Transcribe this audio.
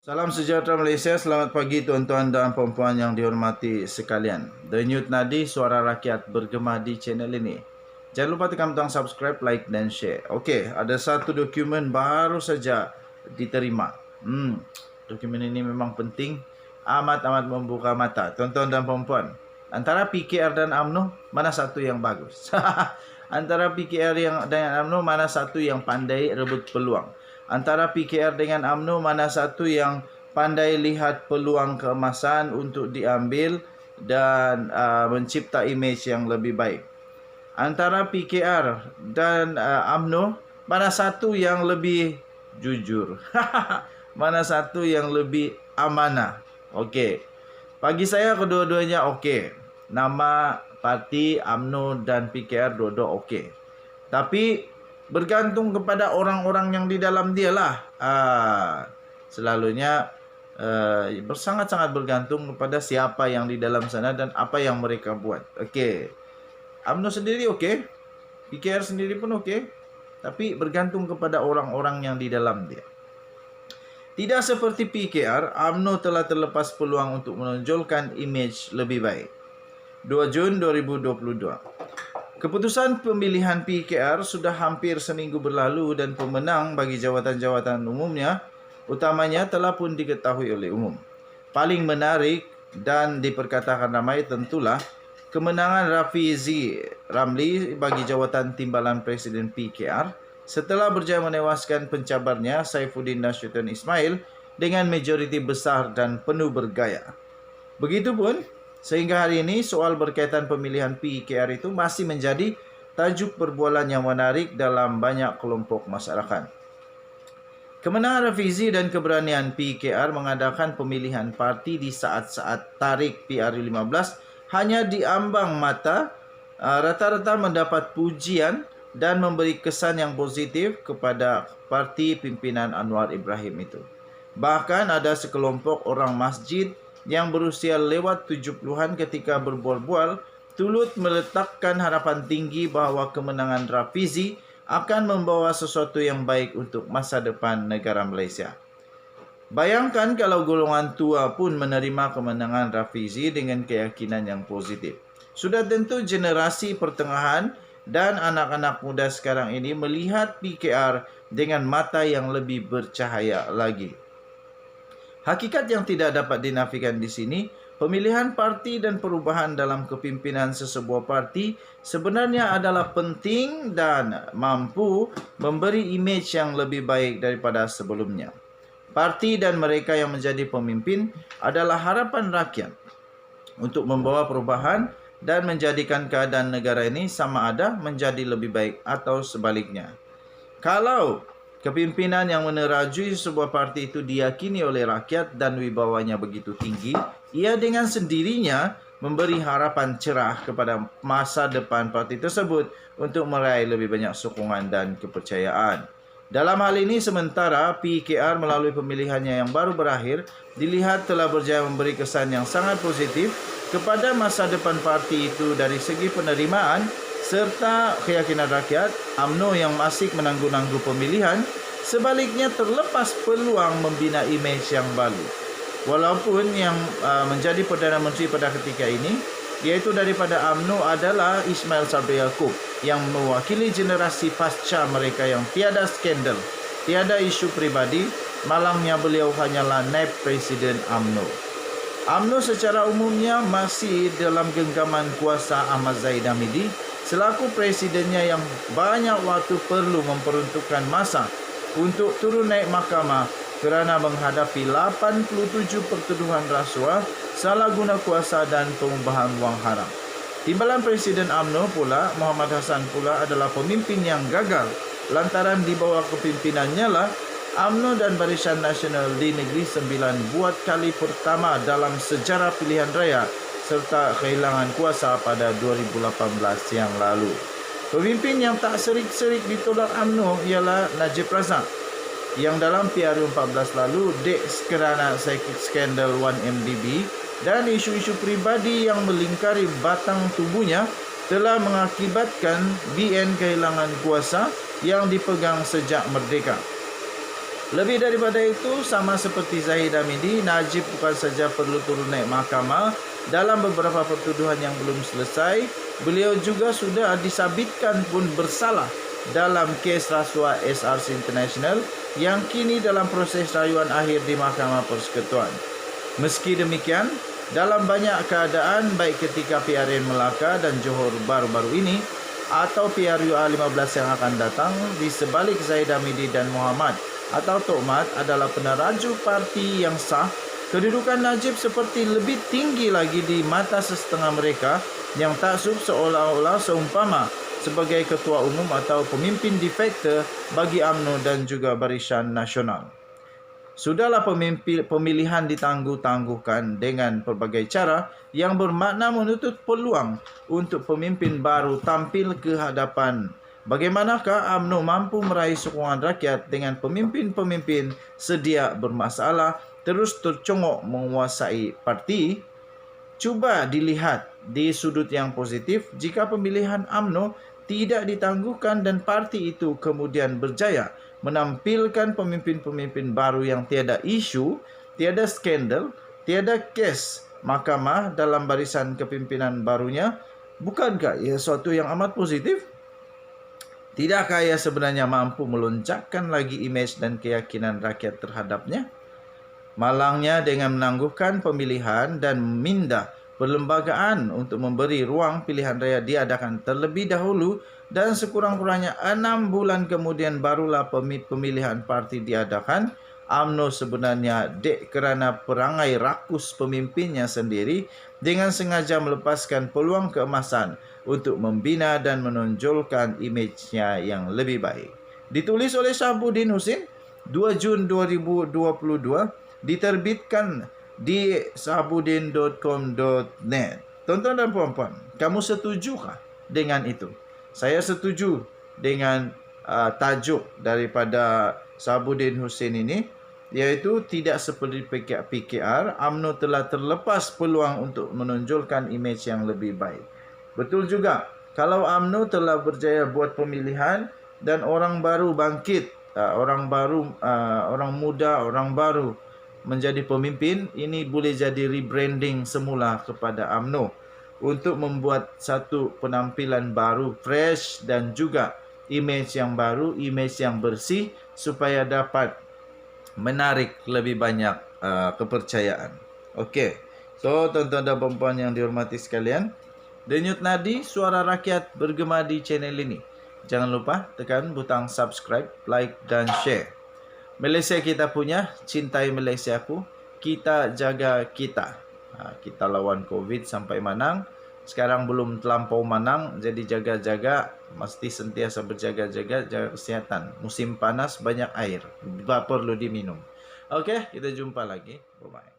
Salam sejahtera Malaysia, selamat pagi tuan-tuan dan puan-puan yang dihormati sekalian. Denyut nadi suara rakyat bergema di channel ini. Jangan lupa tekan butang subscribe, like dan share. Okey, ada satu dokumen baru saja diterima. Dokumen ini memang penting, amat-amat membuka mata tuan-tuan dan puan-puan. Antara PKR dan UMNO, mana satu yang bagus? Antara PKR dengan UMNO, mana satu yang pandai rebut peluang? Antara PKR dengan UMNO, mana satu yang pandai lihat peluang keemasan untuk diambil dan mencipta imej yang lebih baik? Antara PKR dan UMNO, mana satu yang lebih jujur? Mana satu yang lebih amanah? Okey. Bagi saya kedua-duanya okey. Nama parti UMNO dan PKR dua-dua okey. Tapi bergantung kepada orang-orang yang di dalam dia lah. Selalunya sangat-sangat bergantung kepada siapa yang di dalam sana dan apa yang mereka buat. Okey. UMNO sendiri okey. PKR sendiri pun okey. Tapi bergantung kepada orang-orang yang di dalam dia. Tidak seperti PKR, UMNO telah terlepas peluang untuk menonjolkan imej lebih baik. 2 Jun 2022. Keputusan pemilihan PKR sudah hampir seminggu berlalu dan pemenang bagi jawatan-jawatan umumnya, utamanya telah pun diketahui oleh umum. Paling menarik dan diperkatakan ramai tentulah kemenangan Rafizi Ramli bagi jawatan timbalan Presiden PKR setelah berjaya menewaskan pencabarnya Saifuddin Nasution Ismail dengan majoriti besar dan penuh bergaya. Begitupun sehingga hari ini soal berkaitan pemilihan PKR itu masih menjadi tajuk perbualan yang menarik dalam banyak kelompok masyarakat. Kemenangan Rafizi dan keberanian PKR mengadakan pemilihan parti di saat-saat tarik PRU15 hanya diambang mata rata-rata mendapat pujian dan memberi kesan yang positif kepada parti pimpinan Anwar Ibrahim itu. Bahkan ada sekelompok orang masjid yang berusia lewat 70-an ketika berbual-bual turut meletakkan harapan tinggi bahawa kemenangan Rafizi akan membawa sesuatu yang baik untuk masa depan negara Malaysia. Bayangkan kalau golongan tua pun menerima kemenangan Rafizi dengan keyakinan yang positif. Sudah tentu generasi pertengahan dan anak-anak muda sekarang ini melihat PKR dengan mata yang lebih bercahaya lagi. Hakikat yang tidak dapat dinafikan di sini, pemilihan parti dan perubahan dalam kepimpinan sesebuah parti sebenarnya adalah penting dan mampu memberi imej yang lebih baik daripada sebelumnya. Parti dan mereka yang menjadi pemimpin adalah harapan rakyat untuk membawa perubahan dan menjadikan keadaan negara ini sama ada menjadi lebih baik atau sebaliknya. Kalau kepimpinan yang menerajui sebuah parti itu diyakini oleh rakyat dan wibawanya begitu tinggi, ia dengan sendirinya memberi harapan cerah kepada masa depan parti tersebut untuk meraih lebih banyak sokongan dan kepercayaan. Dalam hal ini, sementara PKR melalui pemilihannya yang baru berakhir, dilihat telah berjaya memberi kesan yang sangat positif kepada masa depan parti itu dari segi penerimaan serta keyakinan rakyat. UMNO yang masih menangguh-nangguh pemilihan sebaliknya terlepas peluang membina imej yang baru. Walaupun yang menjadi Perdana Menteri pada ketika ini iaitu daripada UMNO adalah Ismail Sabri Yaakob yang mewakili generasi pasca mereka yang tiada skandal, tiada isu pribadi, malangnya beliau hanyalah naib Presiden UMNO. UMNO secara umumnya masih dalam genggaman kuasa Ahmad Zahid Hamidi selaku presidennya yang banyak waktu perlu memperuntukkan masa untuk turun naik mahkamah kerana menghadapi 87 pertuduhan rasuah, salah guna kuasa dan pengubahan wang haram. Timbalan Presiden UMNO pula, Muhammad Hassan pula adalah pemimpin yang gagal lantaran di bawah kepimpinannya lah UMNO dan Barisan Nasional di Negeri Sembilan buat kali pertama dalam sejarah pilihan raya serta kehilangan kuasa pada 2018 yang lalu. Pemimpin yang tak serik-serik ditolak UMNO ialah Najib Razak yang dalam PRU14 lalu dek kerana skandal 1MDB dan isu-isu pribadi yang melingkari batang tubuhnya telah mengakibatkan BN kehilangan kuasa yang dipegang sejak merdeka. Lebih daripada itu, sama seperti Zahid Hamidi, Najib bukan saja perlu turun naik mahkamah dalam beberapa pertuduhan yang belum selesai, beliau juga sudah disabitkan pun bersalah dalam kes rasuah SRC International yang kini dalam proses rayuan akhir di Mahkamah Persekutuan. Meski demikian, dalam banyak keadaan baik ketika PRN Melaka dan Johor baru-baru ini atau PRUA 15 yang akan datang, di sebalik Zahid Hamidi dan Muhammad atau Tok Mat adalah peneraju parti yang sah, kedudukan Najib seperti lebih tinggi lagi di mata sesetengah mereka yang taksub seolah-olah seumpama sebagai ketua umum atau pemimpin de facto bagi UMNO dan juga Barisan Nasional. Sudahlah pemilihan ditangguh-tangguhkan dengan pelbagai cara yang bermakna menutup peluang untuk pemimpin baru tampil ke hadapan. Bagaimanakah UMNO mampu meraih sokongan rakyat dengan pemimpin-pemimpin sedia bermasalah terus tercongok menguasai parti? Cuba dilihat di sudut yang positif jika pemilihan UMNO tidak ditangguhkan dan parti itu kemudian berjaya menampilkan pemimpin-pemimpin baru yang tiada isu, tiada skandal, tiada kes mahkamah dalam barisan kepimpinan barunya. Bukankah ia suatu yang amat positif? Tidakkah ia sebenarnya mampu meloncakkan lagi imej dan keyakinan rakyat terhadapnya? Malangnya dengan menangguhkan pemilihan dan memindah perlembagaan untuk memberi ruang pilihan raya diadakan terlebih dahulu dan sekurang-kurangnya 6 bulan kemudian barulah pemilihan parti diadakan, UMNO sebenarnya dek kerana perangai rakus pemimpinnya sendiri dengan sengaja melepaskan peluang keemasan untuk membina dan menonjolkan imejnya yang lebih baik. Ditulis oleh Syahabuddin Husin 2 Jun 2022, diterbitkan di sahabuddin.com.net. Tuan-tuan dan puan-puan, kamu setujukah dengan itu? Saya setuju dengan tajuk daripada Syahabuddin Husin ini, iaitu tidak seperti PKR, UMNO telah terlepas peluang untuk menonjolkan imej yang lebih baik. Betul juga, kalau UMNO telah berjaya buat pemilihan dan orang baru bangkit, orang muda, orang baru menjadi pemimpin, ini boleh jadi rebranding semula kepada UMNO untuk membuat satu penampilan baru, fresh dan juga imej yang baru, imej yang bersih supaya dapat menarik lebih banyak kepercayaan. Okey. So, tuan-tuan dan puan-puan yang dihormati sekalian, denyut nadi suara rakyat bergema di channel ini. Jangan lupa tekan butang subscribe, like dan share. Malaysia kita punya, cintai Malaysiaku, kita jaga kita. Kita lawan COVID sampai Manang. Sekarang belum terlampau Manang, jadi jaga-jaga, mesti sentiasa berjaga-jaga, jaga kesihatan. Musim panas banyak air, perlu diminum. Okey, kita jumpa lagi. Bye-bye.